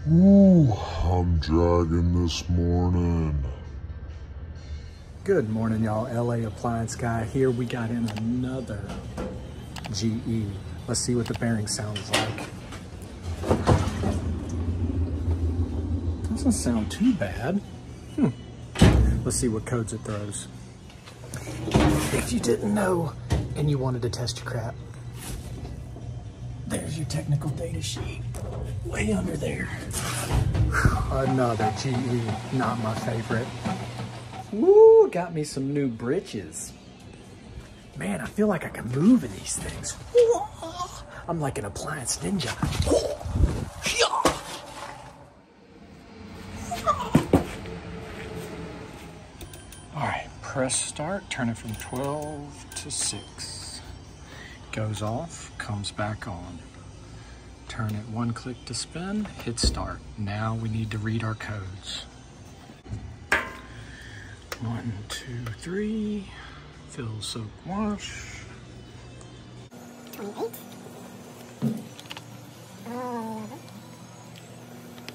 Ooh, I'm dragging this morning. Good morning, y'all. LA Appliance Guy here. We got in another GE. Let's see what the bearing sounds like. Doesn't sound too bad. Let's see what codes it throws. If you didn't know and you wanted to test your crap, there's your technical data sheet. Way under there. Another GE, not my favorite. Woo, got me some new britches. Man, I feel like I can move in these things. I'm like an appliance ninja. All right, press start, turn it from 12 to 6. Goes off, comes back on. Turn it one click to spin, hit start. Now we need to read our codes. 1, 2, 3, fill, soak, wash. 28,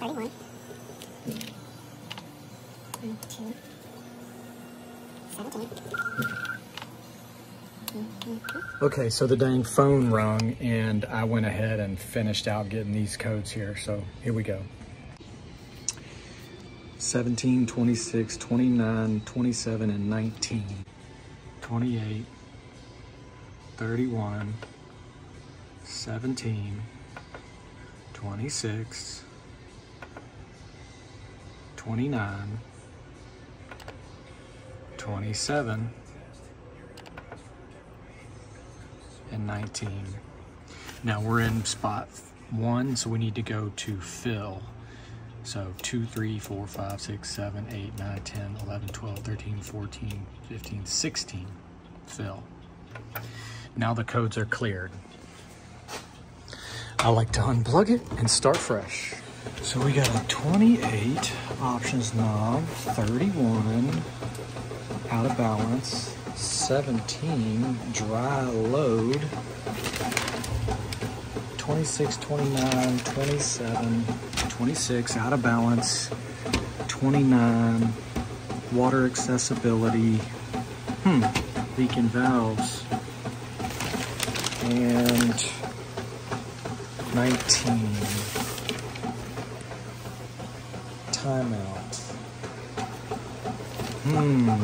31, 2, 17. Okay, so the dang phone rung and I went ahead and finished out getting these codes here. So here we go. 17, 26, 29, 27, and 19. 28, 31, 17, 26, 29, 27, and 19. Now we're in spot 1, so we need to go to fill. So 2, 3, 4, 5, 6, 7, 8, 9, 10, 11, 12, 13, 14, 15, 16, fill. Now the codes are cleared. I like to unplug it and start fresh. So we got a 28 options knob, 31 out of balance, 17 dry load, 26, 29, 27, 26 out of balance, 29 water accessibility, leaking valves, and 19 timeout.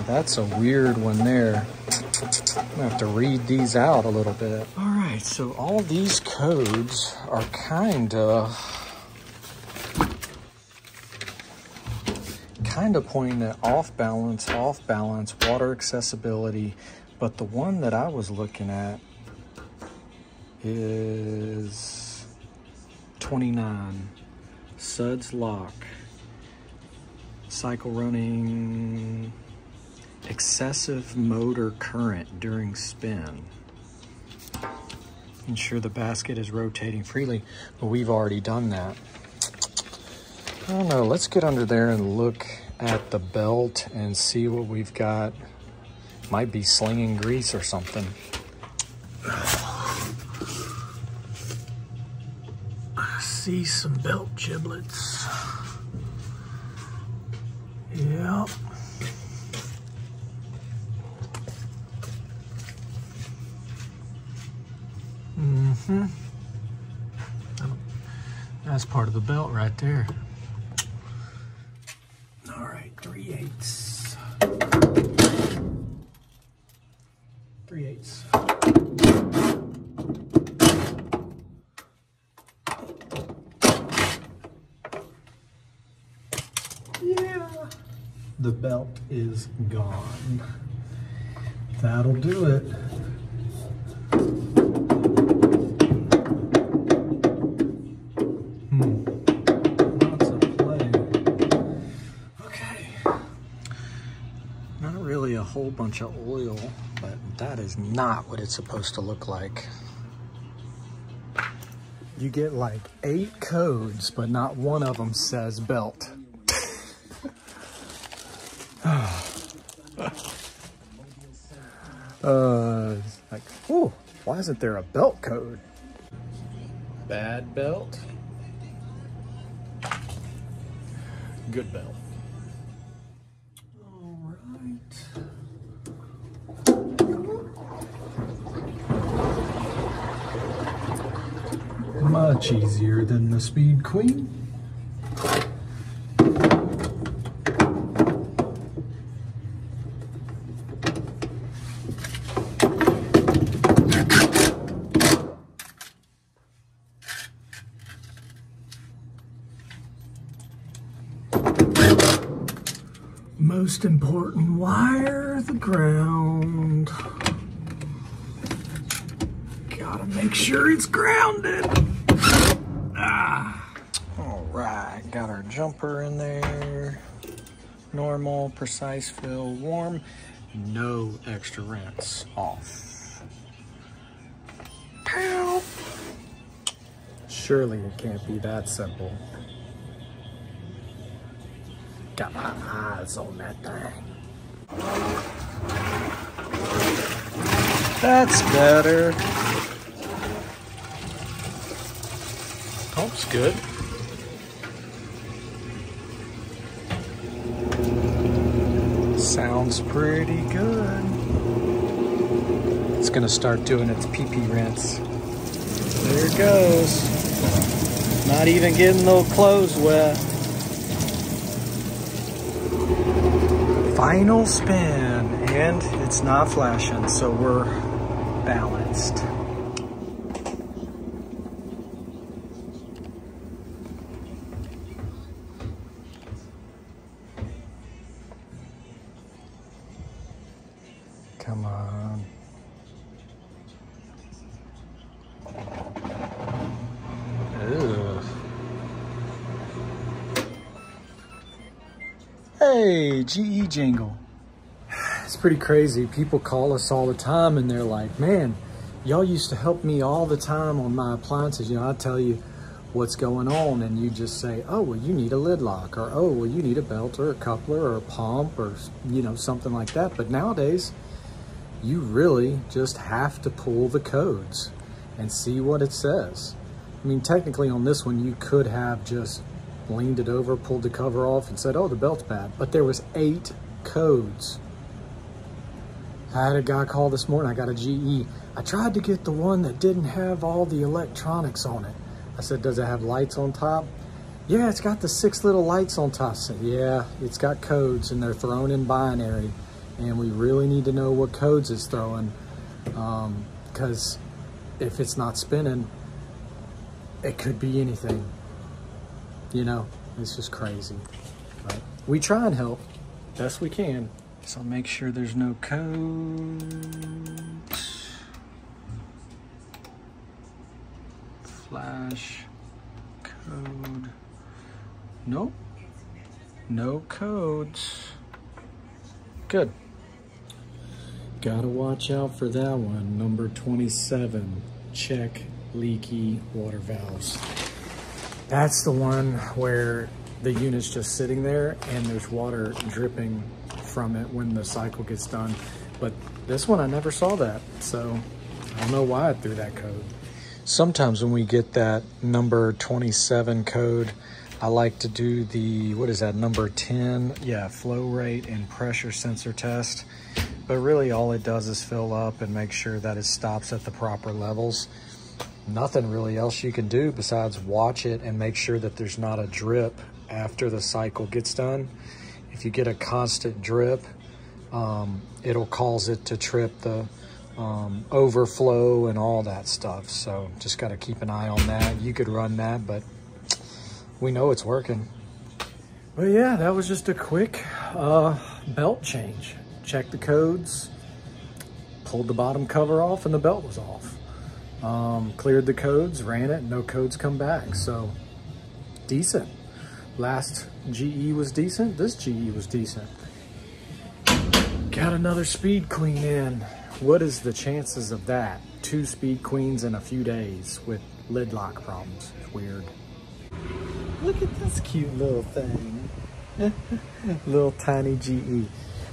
That's a weird one there. I'm gonna have to read these out a little bit. All right, so all these codes are kind of pointing at off balance, water accessibility, but the one that I was looking at is 29, suds lock, cycle running, excessive motor current during spin. Ensure the basket is rotating freely, but we've already done that. I don't know, let's get under there and look at the belt and see what we've got. Might be slinging grease or something. I see some belt giblets. Yep. That's part of the belt right there. All right, 3/8. 3/8. Yeah. The belt is gone. That'll do it. Lots of play. Okay. Not really a whole bunch of oil, but that is not what it's supposed to look like. You get like 8 codes, but not one of them says belt. Like, oh, why isn't there a belt code? Bad belt. Good belt. All right. Much easier than the Speed Queen. Most important wire, the ground. Gotta make sure it's grounded. All right, got our jumper in there. Normal, precise fill, warm. No extra rinse, off. Pow! Surely it can't be that simple. Got my eyes on that thing. That's better. Pump's good. Sounds pretty good. It's gonna start doing its pee-pee rinse. There it goes. Not even getting the clothes wet. Final spin, and it's not flashing, so we're balanced. Come on. Ugh. Hey, GE jingle. It's pretty crazy. People call us all the time and they're like, man, y'all used to help me all the time on my appliances. You know, I tell you what's going on and you just say, oh, well, you need a lid lock, or, oh, well, you need a belt or a coupler or a pump or, you know, something like that. But nowadays, you really just have to pull the codes and see what it says. I mean, technically on this one, you could have just leaned it over, pulled the cover off and said, oh, the belt's bad. But there was 8 codes. I had a guy call this morning. I got a GE. I tried to get the one that didn't have all the electronics on it. I said, does it have lights on top? Yeah, it's got the 6 little lights on top. I said, yeah, it's got codes and they're thrown in binary. And we really need to know what codes it's throwing. Because if it's not spinning, it could be anything. You know, it's just crazy. But we try and help best we can. So make sure there's no codes. Flash code. Nope. No codes. Good. Gotta watch out for that one. Number 27. Check leaky water valves. That's the one where the unit's just sitting there and there's water dripping from it when the cycle gets done. But this one, I never saw that. So I don't know why I threw that code. Sometimes when we get that number 27 code, I like to do the, what is that, number 10? Yeah, flow rate and pressure sensor test. But really all it does is fill up and make sure that it stops at the proper levels. Nothing really else you can do besides watch it and make sure that there's not a drip after the cycle gets done. If you get a constant drip, it'll cause it to trip the overflow and all that stuff. So just got to keep an eye on that. You could run that, but we know it's working. Well, yeah, that was just a quick belt change. Checked the codes, pulled the bottom cover off, and the belt was off. Cleared the codes, ran it, no codes come back. So decent. Last GE was decent. This GE was decent. Got another Speed Queen in. What is the chances of that? 2 Speed Queens in a few days with lid lock problems. It's weird. Look at this cute little thing. Little tiny GE.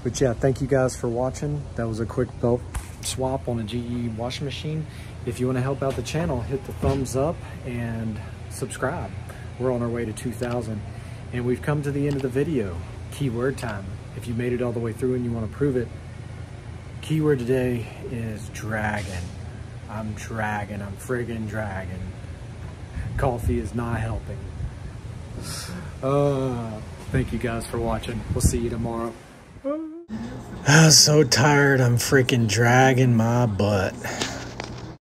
But yeah, thank you guys for watching. That was a quick belt swap on a GE washing machine. If you want to help out the channel, hit the thumbs up and subscribe. We're on our way to 2,000. And we've come to the end of the video. Keyword time. If you made it all the way through and you want to prove it, keyword today is dragging. I'm dragging. I'm friggin' dragging. Coffee is not helping. Thank you guys for watching. We'll see you tomorrow. I'm so tired. I'm freaking dragging my butt.